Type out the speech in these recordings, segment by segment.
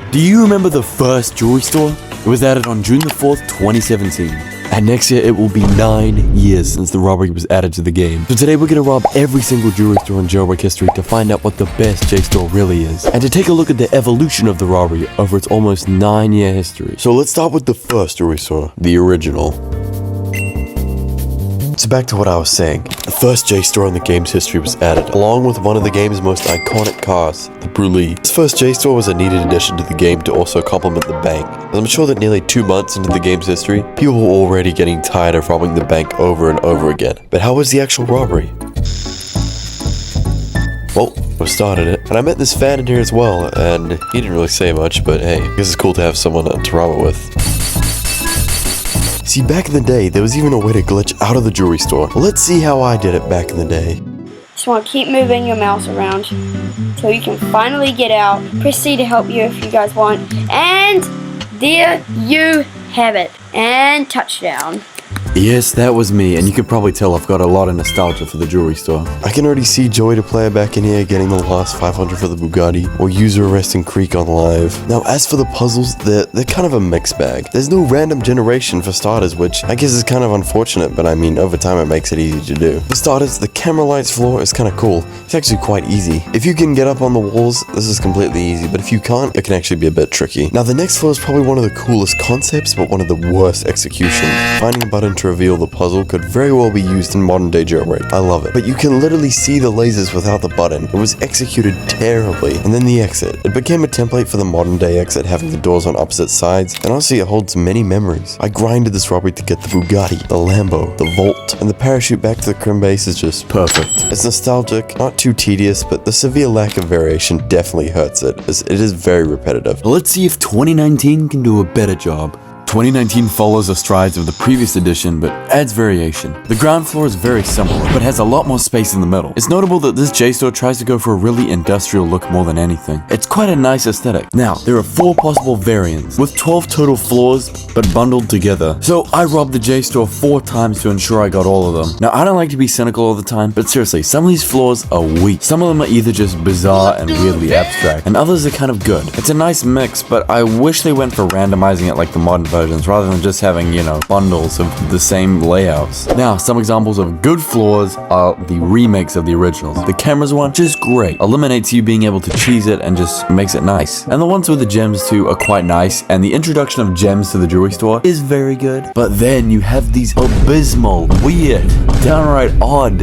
Do you remember the first jewelry store? It was added on June the 4th, 2017. And next year, it will be 9 years since the robbery was added to the game. So today, we're gonna rob every single jewelry store in Jailbreak history to find out what the best J-store really is. And to take a look at the evolution of the robbery over its almost 9-year history. So let's start with the first jewelry store, the original. So back to what I was saying. The first J-store in the game's history was added, along with one of the game's most iconic cars, the Brule. This first J-store was a needed addition to the game to also complement the bank. As I'm sure that nearly 2 months into the game's history, people were already getting tired of robbing the bank over and over again. But how was the actual robbery? Well, we started it. And I met this fan in here as well, and he didn't really say much, but hey, I guess it's cool to have someone to rob it with. See, back in the day, there was even a way to glitch out of the jewelry store. Well, let's see how I did it back in the day. Just want to keep moving your mouse around so you can finally get out. Press C to help you if you guys want. And there you have it. And touchdown. Yes, that was me, and you can probably tell I've got a lot of nostalgia for the jewelry store. I can already see Joey the player back in here getting the last 500 for the Bugatti, or user arresting Creek on live. Now, as for the puzzles, they're kind of a mixed bag. There's no random generation for starters, which I guess is kind of unfortunate, but I mean, over time it makes it easy to do. For starters, the camera lights floor is kind of cool. It's actually quite easy. If you can get up on the walls, this is completely easy, but if you can't, it can actually be a bit tricky. Now, the next floor is probably one of the coolest concepts, but one of the worst executions. Finding a button to reveal the puzzle could very well be used in modern day Jailbreak. I love it. But you can literally see the lasers without the button. It was executed terribly. And then the exit. It became a template for the modern day exit, having the doors on opposite sides, and honestly it holds many memories. I grinded this robbery to get the Bugatti, the Lambo, the Volt, and the parachute back to the crim base is just perfect. It's nostalgic, not too tedious, but the severe lack of variation definitely hurts it, as it is very repetitive. Let's see if 2019 can do a better job. 2019 follows the strides of the previous edition, but adds variation. The ground floor is very similar, but has a lot more space in the middle. It's notable that this J-store tries to go for a really industrial look more than anything. It's quite a nice aesthetic. Now, there are 4 possible variants, with 12 total floors, but bundled together. So I robbed the J-store 4 times to ensure I got all of them. Now, I don't like to be cynical all the time, but seriously, some of these floors are weak. Some of them are either just bizarre and weirdly abstract, and others are kind of good. It's a nice mix, but I wish they went for randomizing it like the modern versions rather than just having, you know, bundles of the same layouts. Now, some examples of good floors are the remakes of the originals. The cameras one, just great. Eliminates you being able to cheese it and just makes it nice. And the ones with the gems too are quite nice, and the introduction of gems to the jewelry store is very good. But then you have these abysmal, weird, downright odd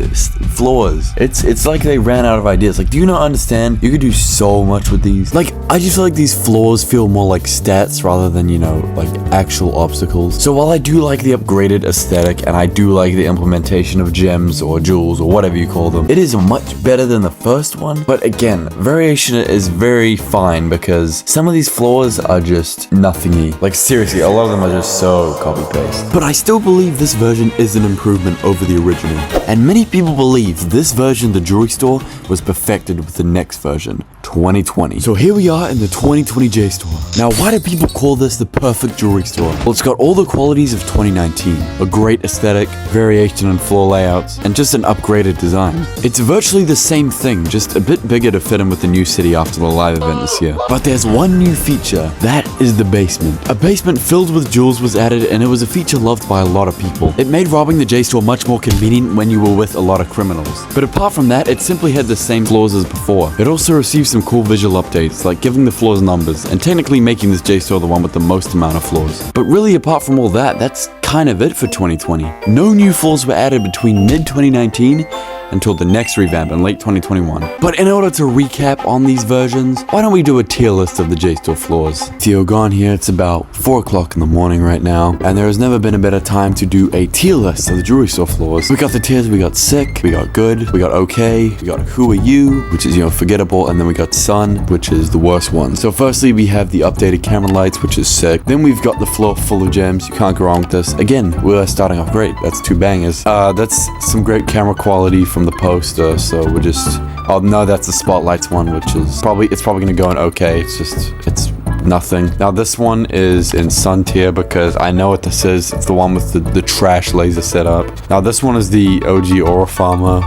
floors. It's like they ran out of ideas. Like, do you not understand? You could do so much with these. Like, I just feel like these floors feel more like stats rather than, you know, like actual obstacles. So while I do like the upgraded aesthetic and I do like the implementation of gems or jewels or whatever you call them, it is much better than the first one. But again, variation is very fine because some of these floors are just nothingy. Like seriously, a lot of them are just so copy paste. But I still believe this version is an improvement over the original. And many people believe this version of the jewelry store was perfected with the next version, 2020. So here we are in the 2020 J store. Now, why do people call this the perfect jewelry store? Well, it's got all the qualities of 2019, a great aesthetic, variation in floor layouts, and just an upgraded design. It's virtually the same thing, just a bit bigger to fit in with the new city after the live event this year. But there's one new feature, that is the basement. A basement filled with jewels was added, and it was a feature loved by a lot of people. It made robbing the J store much more convenient when you were with a lot of criminals. But apart from that, it simply had the same floors as before. It also received some cool visual updates, like giving the floors numbers, and technically making this J store the one with the most amount of floors. But really, apart from all that, that's kind of it for 2020. No new floors were added between mid-2019 until the next revamp in late 2021. But in order to recap on these versions, why don't we do a tier list of the J-Store floors? Theo gone here, it's about 4 o'clock in the morning right now, and there has never been a better time to do a tier list of the jewelry store floors. We got the tiers, we got sick, we got good, we got okay, we got who are you, which is, you know, forgettable, and then we got sun, which is the worst one. So firstly, we have the updated camera lights, which is sick. Then we've got the floor full of gems, you can't go wrong with this. Again, we're starting off great, that's 2 bangers. That's some great camera quality from the poster, so we're just, oh no, that's the spotlights one, which is probably gonna go in okay. It's nothing. Now this one is in sun tier because I know what this is. It's the one with the trash laser setup. Now this one is the OG Aura Farmer.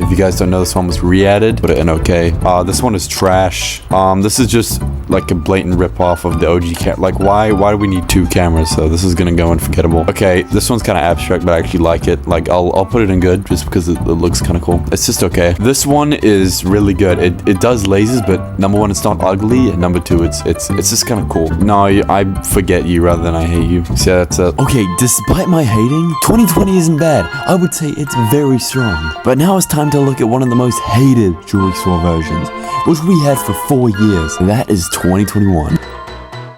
If you guys don't know, this one was re-added, put it in okay. This one is trash. This is just like a blatant rip-off of the OG like, why do we need 2 cameras? So this is gonna go unforgettable. Okay, this one's kind of abstract, but I actually like it. Like, I'll put it in good just because it looks kind of cool. It's just okay. This one is really good. It does lasers, but number 1, it's not ugly, and number 2, it's just kind of cool. No, I forget you rather than I hate you. So that's it. Okay, despite my hating, 2020 isn't bad. I would say it's very strong. But now it's time to look at one of the most hated jewelry store versions, which we had for 4 years, and that is 2021.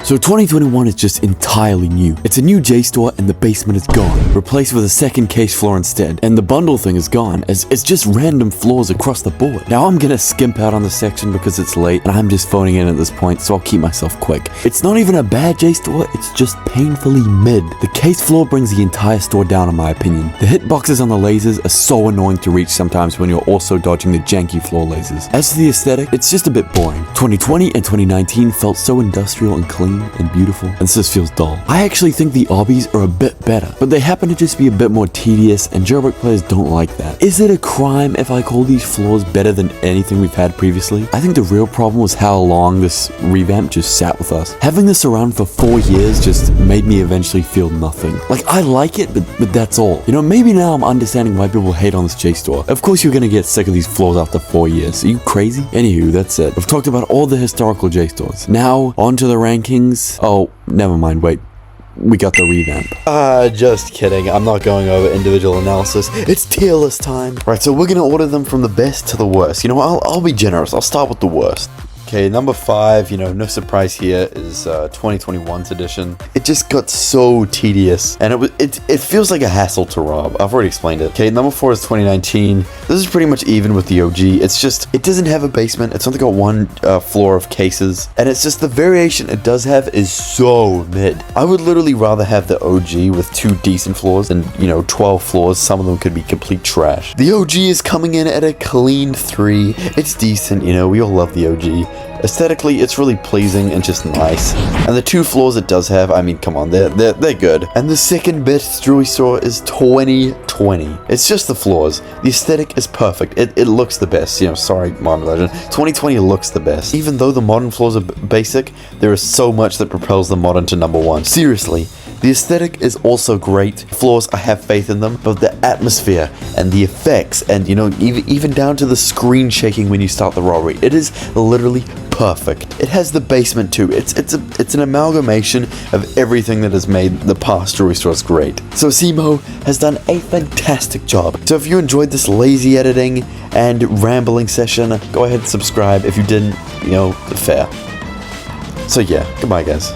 So 2021 is just entirely new. It's a new JSTOR and the basement is gone, replaced with a second case floor instead. And the bundle thing is gone, as it's just random floors across the board. Now I'm gonna skimp out on this section because it's late and I'm just phoning in at this point, so I'll keep myself quick. It's not even a bad JSTOR, it's just painfully mid. The case floor brings the entire store down in my opinion. The hitboxes on the lasers are so annoying to reach sometimes when you're also dodging the janky floor lasers. As for the aesthetic, it's just a bit boring. 2020 and 2019 felt so industrial and clean and beautiful, and this just feels dull. I actually think the obbies are a bit better, but they happen to just be a bit more tedious, and Jailbreak players don't like that. Is it a crime if I call these floors better than anything we've had previously? I think the real problem was how long this revamp just sat with us. Having this around for 4 years just made me eventually feel nothing. Like, I like it, but that's all. You know, maybe now I'm understanding why people hate on this JSTOR. Of course you're gonna get sick of these floors after 4 years. Are you crazy? Anywho, that's it. We've talked about all the historical JSTORs. Now, on to the rankings. Oh, never mind, wait. We got the revamp. Just kidding. I'm not going over individual analysis. It's tier list time. Right, so we're gonna order them from the best to the worst. You know, I'll be generous. I'll start with the worst. Okay, number 5, you know, no surprise here, is 2021's edition. It just got so tedious, and it feels like a hassle to rob. I've already explained it. Okay, number 4 is 2019. This is pretty much even with the OG. It's just, it doesn't have a basement. It's only got 1 floor of cases, and it's just the variation it does have is so mid. I would literally rather have the OG with 2 decent floors than, you know, 12 floors. Some of them could be complete trash. The OG is coming in at a clean 3. It's decent, you know, we all love the OG. Aesthetically, it's really pleasing and just nice. And the 2 floors it does have, I mean, come on, they're good. And the second best jewelry store is 2020. It's just the floors. The aesthetic is perfect. It looks the best. You know, sorry, modern version. 2020 looks the best. Even though the modern floors are basic, there is so much that propels the modern to number 1. Seriously. The aesthetic is also great. Floors, I have faith in them, but the atmosphere and the effects and, you know, even down to the screen shaking when you start the robbery, it is literally perfect. It has the basement too. It's an amalgamation of everything that has made the past jewelry stores great. So Simo has done a fantastic job. So if you enjoyed this lazy editing and rambling session, go ahead and subscribe. If you didn't, you know, fair. So yeah, goodbye guys.